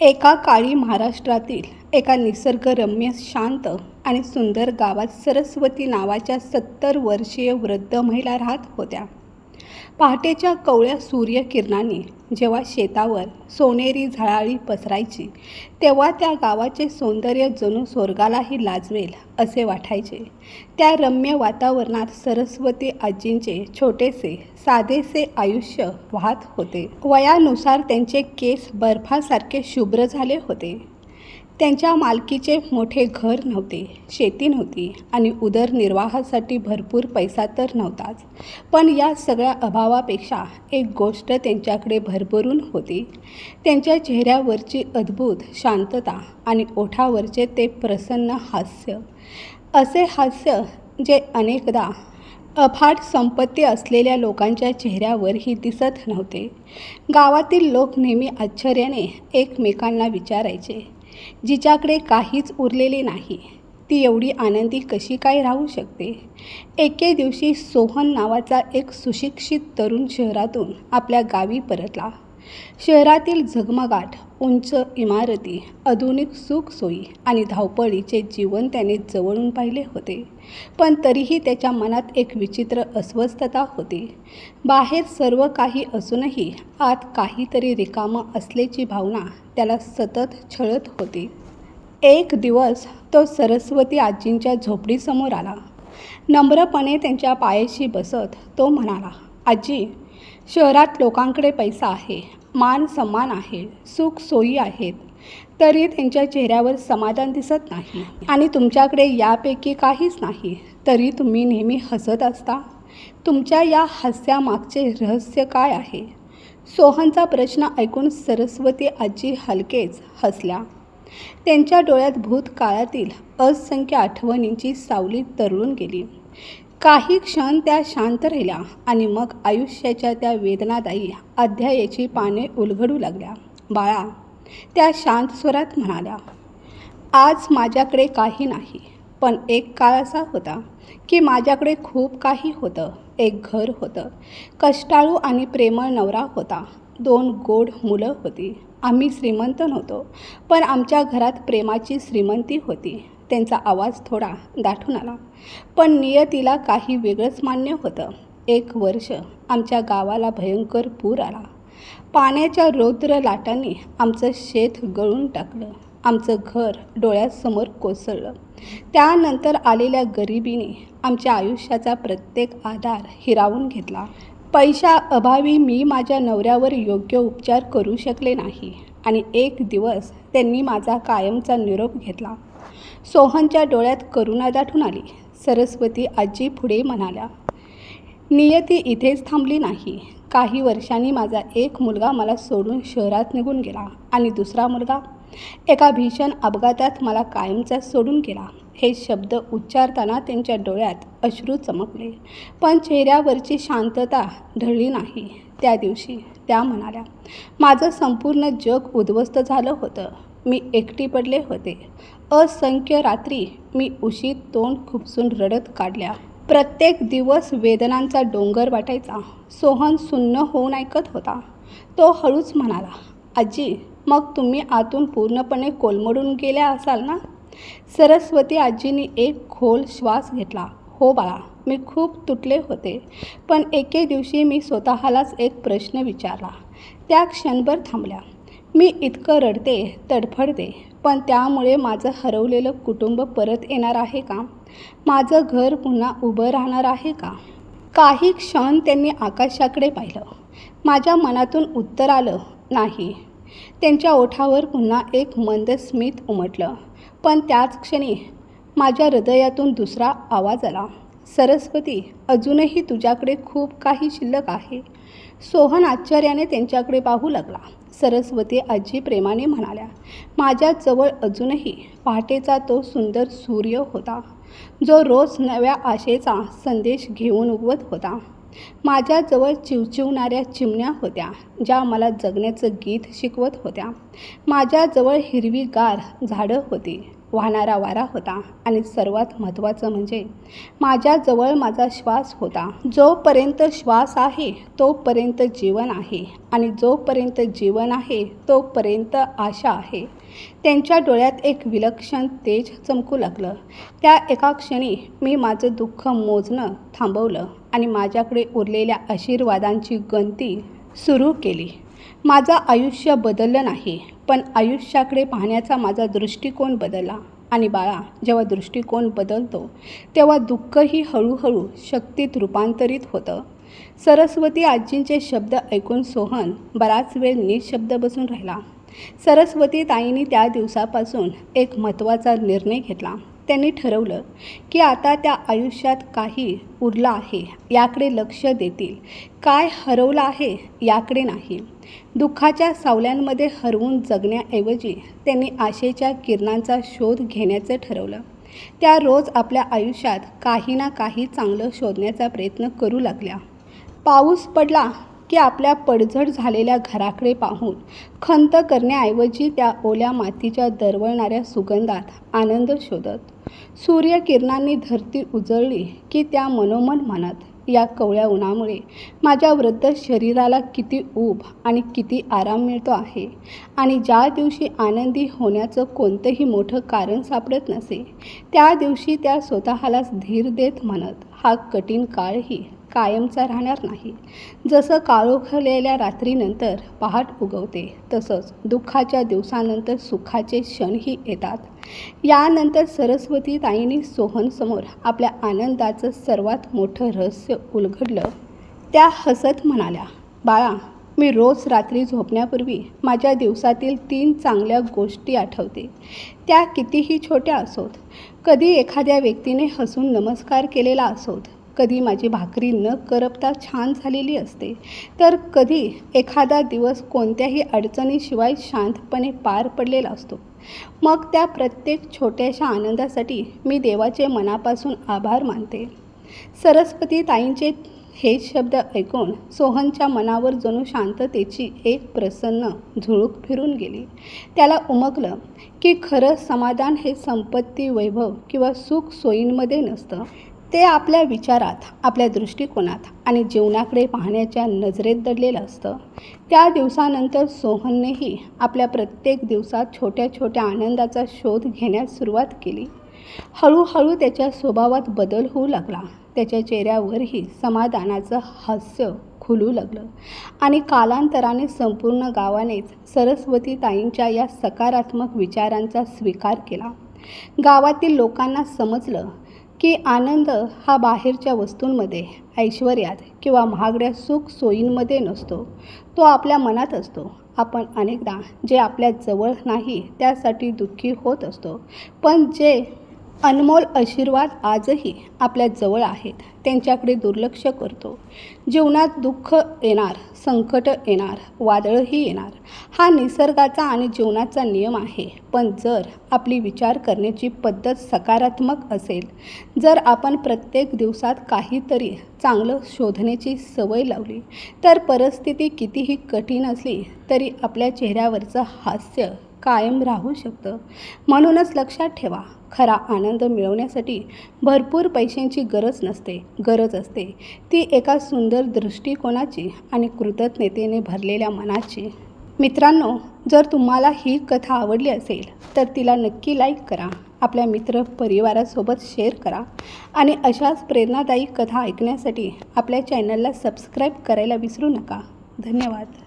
एका काळी महाराष्ट्रातील एका निसर्गरम्य शांत आणि सुंदर गावात सरस्वती नावाच्या 70 वर्षीय वृद्ध महिला राहत होत्या. पहाटेच्या कोवळ्या सूर्यकिरणांनी जेव्हा शेतावर सोनेरी झळाळी पसरायची तेव्हा त्या गावाचे सौंदर्य जणू स्वर्गालाही लाजवेल असे वाटायचे. त्या रम्य वातावरणात सरस्वती आजींचे छोटेसे साधेसे आयुष्य वाहत होते. वयानुसार त्यांचे केस बर्फासारखे शुभ्र झाले होते. त्यांच्या मालकीचे मोठे घर नव्हते, शेती नव्हती आणि उदरनिर्वाहासाठी भरपूर पैसा तर नव्हताच. पण या सगळ्या अभावापेक्षा एक गोष्ट त्यांच्याकडे भरभरून होती. त्यांच्या चेहऱ्यावरची अद्भुत शांतता आणि ओठावरचे ते प्रसन्न हास्य. असे हास्य जे अनेकदा अफाट संपत्ती असलेल्या लोकांच्या चेहऱ्यावरही दिसत नव्हते. गावातील लोक नेहमी आश्चर्याने एकमेकांना विचारायचे, जिच्याकडे काहीच उरलेले नाही ती एवढी आनंदी कशी काय राहू शकते. एके दिवशी सोहन नावाचा एक सुशिक्षित तरुण शहरातून आपल्या गावी परतला. शहरातील झगमगाट, उंच इमारती, आधुनिक सुखसोयी आणि धावपळीचे जीवन त्याने जवळून पाहिले होते. पण तरीही त्याच्या मनात एक विचित्र अस्वस्थता होती. बाहेर सर्व काही असूनही आत काहीतरी रिकामं असल्याची भावना त्याला सतत छळत होती. एक दिवस तो सरस्वती आजींच्या झोपडीसमोर आला. नम्रपणे त्यांच्या पायाशी बसत तो म्हणाला, आजी, शहरात लोकांकडे पैसा आहे, मान सन्मान आहे, सुखसोयी आहेत, तरी त्यांच्या चेहऱ्यावर समाधान दिसत नाही. आणि तुमच्याकडे यापैकी काहीच नाही, तरी तुम्ही नेहमी हसत असता. तुमच्या या हास्यामागचे रहस्य काय आहे? सोहनचा प्रश्न ऐकून सरस्वती आजी हलकेच हसल्या. त्यांच्या डोळ्यात भूतकाळातील असंख्य आठवणींची सावली तरळून गेली. काही क्षण त्या शांत राहिल्या आणि मग आयुष्याच्या त्या वेदनादायी अध्यायाची पाने उलगडू लागल्या. बाळा, त्या शांत स्वरात म्हणाल्या, आज माझ्याकडे काही नाही, पण एक काळ असा होता की माझ्याकडे खूप काही होतं. एक घर होतं, कष्टाळू आणि प्रेमळ नवरा होता, 2 गोड मुलं होती. आम्ही श्रीमंत नव्हतो, पण आमच्या घरात प्रेमाची श्रीमंती होती. त्यांचा आवाज थोडा दाटून आला, पण नियतीला काही वेगळंच मान्य होतं. एक वर्ष आमच्या गावाला भयंकर पूर आला. पाण्याच्या रौद्र लाटांनी आमचं शेत गळून टाकलं. आमचं घर डोळ्यासमोर कोसळलं. त्यानंतर आलेल्या गरिबीने आमच्या आयुष्याचा प्रत्येक आधार हिरावून घेतला. पैशाअभावी मी माझ्या नवऱ्यावर योग्य उपचार करू शकले नाही आणि एक दिवस त्यांनी माझा कायमचा निरोप घेतला. सोहनच्या डोळ्यात करुणा दाटून आली. सरस्वती आजी पुढे म्हणाल्या, नियती इथेच थांबली नाही. काही वर्षांनी माझा एक मुलगा मला सोडून शहरात निघून गेला आणि दुसरा मुलगा एका भीषण अपघातात मला कायमचा सोडून गेला. हे शब्द उच्चारताना त्यांच्या डोळ्यात अश्रू चमकले, पण चेहऱ्यावरची शांतता ढळली नाही. त्या दिवशी त्या म्हणाल्या, माझं संपूर्ण जग उद्ध्वस्त झालं होतं. मी एकटी पडले होते. असंख्य रात्री मी उशीत तोंड खुपसून रडत काढल्या. प्रत्येक दिवस वेदनांचा डोंगर वाटायचा. सोहन सुन्न होऊन ऐकत होता. तो हळूच म्हणाला, आजी, मग तुम्ही आतून पूर्णपणे कोलमडून गेल्या असाल ना? सरस्वती आजींनी एक खोल श्वास घेतला. हो बाळा, मी खूप तुटले होते. पण एके दिवशी मी स्वतःलाच एक प्रश्न विचारला. त्या क्षणभर थांबल्या. मी इतकं रडते, तडफडते, पण त्यामुळे माझं हरवलेलं कुटुंब परत येणार आहे का? माझं घर पुन्हा उभं राहणार आहे का? काही क्षण त्यांनी आकाशाकडे पाहिलं. माझ्या मनातून उत्तर आलं नाही. त्यांच्या ओठावर पुन्हा एक मंद स्मित उमटलं. पण त्याच क्षणी माझ्या हृदयातून दुसरा आवाज आला, सरस्वती, अजूनही तुझ्याकडे खूप काही शिल्लक आहे. सोहन आश्चर्याने त्यांच्याकडे पाहू लागला. सरस्वती आजी प्रेमाने म्हणाल्या, माझ्याजवळ अजूनही पहाटेचा तो सुंदर सूर्य होता, जो रोज नव्या आशेचा संदेश घेऊन उगवत होता. माझ्याजवळ चिवचिवणाऱ्या चिमण्या होत्या, ज्या मला जगण्याचं गीत शिकवत होत्या. माझ्याजवळ हिरवीगार झाडं होती, वाहणारा वारा होता आणि सर्वात महत्त्वाचं म्हणजे माझ्याजवळ माझा श्वास होता. जोपर्यंत श्वास आहे तोपर्यंत जीवन आहे आणि जोपर्यंत जीवन आहे तोपर्यंत आशा आहे. त्यांच्या डोळ्यात एक विलक्षण तेज चमकू लागलं. त्या एका क्षणी मी माझं दुःख मोजणं थांबवलं आणि माझ्याकडे उरलेल्या आशीर्वादांची गणती सुरू केली. माझं आयुष्य बदललं नाही, पण आयुष्याकडे पाहण्याचा माझा दृष्टिकोन बदलला. आणि बाळा, जेव्हा दृष्टिकोन बदलतो तेव्हा दुःखही हळूहळू शक्तीत रूपांतरित होतं. सरस्वती आजींचे शब्द ऐकून सोहन बराच वेळ निशब्द बसून राहिला. सरस्वती ताईंनी त्या दिवसापासून एक महत्त्वाचा निर्णय घेतला. त्यांनी ठरवलं की आता त्या आयुष्यात काही उरलं आहे याकडे लक्ष देतील, काय हरवलं आहे याकडे नाही. दुःखाच्या सावल्यांमध्ये हरवून जगण्याऐवजी त्यांनी आशेच्या किरणांचा शोध घेण्याचं ठरवलं. त्या रोज आपल्या आयुष्यात काही ना काही चांगलं शोधण्याचा प्रयत्न करू लागल्या. पाऊस पडला की आपल्या पडझड झालेल्या घराकडे पाहून खंत करण्याऐवजी त्या ओल्या मातीच्या दरवळणाऱ्या सुगंधात आनंद शोधत. सूर्यकिरणांनी धरती उजळली की त्या मनोमन म्हणत, या कवळ्या उन्हामुळे माझ्या वृद्ध शरीराला किती ऊब आणि किती आराम मिळतो आहे. आणि ज्या दिवशी आनंदी होण्याचं कोणतंही मोठं कारण सापडत नसे त्या दिवशी त्या स्वतःलाच धीर देत म्हणत, हा कठीण काळही कायमचा राहणार नाही. जसं काळोखलेल्या रात्रीनंतर पहाट उगवते तसंच दुःखाच्या दिवसानंतर सुखाचे क्षणही येतात. यानंतर सरस्वती ताईंनी सोहनसमोर आपल्या आनंदाचं सर्वात मोठं रहस्य उलगडलं. त्या हसत म्हणाल्या, बाळा, मी रोज रात्री झोपण्यापूर्वी माझ्या दिवसातील 3 चांगल्या गोष्टी आठवते. त्या कितीही छोट्या असोत, कधी एखाद्या व्यक्तीने हसून नमस्कार केलेला असोत, कधी माझी भाकरी न करपता छान झालेली असते, तर कधी एखादा दिवस कोणत्याही अडचणीशिवाय शांतपणे पार पडलेला असतो. मग त्या प्रत्येक छोट्याशा आनंदासाठी मी देवाचे मनापासून आभार मानते. सरस्वती ताईंचे हे शब्द ऐकून सोहनच्या मनावर जणू शांततेची एक प्रसन्न झुळूक फिरून गेली. त्याला उमगलं की खरं समाधान हे संपत्ती, वैभव किंवा सुख सोयींमध्ये नसतं. ते आपल्या विचारात, आपल्या दृष्टिकोनात आणि जीवनाकडे पाहण्याच्या नजरेत दडलेलं असतं. त्या दिवसानंतर सोहननेही आपल्या प्रत्येक दिवसात छोट्या छोट्या आनंदाचा शोध घेण्यास सुरुवात केली. हळूहळू त्याच्या स्वभावात बदल होऊ लागला. त्याच्या चेहऱ्यावरही समाधानाचं हास्य खुलू लागलं आणि कालांतराने संपूर्ण गावानेच सरस्वती ताईंच्या या सकारात्मक विचारांचा स्वीकार केला. गावातील लोकांना समजलं की आनंद हा बाहेरच्या वस्तूंमध्ये, ऐश्वर्यात किंवा महागड्या सुख सोयींमध्ये नसतो, तो आपल्या मनात असतो. आपण अनेकदा जे आपल्या जवळ नाही त्यासाठी दुःखी होत असतो, पण जे अनमोल आशीर्वाद आजही आपल्या जवळ आहेत त्यांच्याकडे दुर्लक्ष करतो. जीवनात दुःख येणार, संकट येणार, वादळही येणार, हा निसर्गाचा आणि जीवनाचा नियम आहे. पण जर आपली विचार करण्याची पद्धत सकारात्मक असेल, जर आपण प्रत्येक दिवसात काहीतरी चांगलं शोधण्याची सवय लावली, तर परिस्थिती कितीही कठीण असली तरी आपल्या चेहऱ्यावरचं हास्य कायम राहू शकतं. म्हणूनच लक्षात ठेवा, खरा आनंद मिळवण्यासाठी भरपूर पैशांची गरज नसते. गरज असते ती एका सुंदर दृष्टिकोनाची आणि कृतज्ञतेने भरलेल्या मनाची. मित्रांनो, जर तुम्हाला ही कथा आवडली असेल तर तिला नक्की लाईक करा, आपल्या मित्र परिवारासोबत शेअर करा आणि अशाच प्रेरणादायी कथा ऐकण्यासाठी आपल्या चॅनलला सबस्क्राईब करायला विसरू नका. धन्यवाद.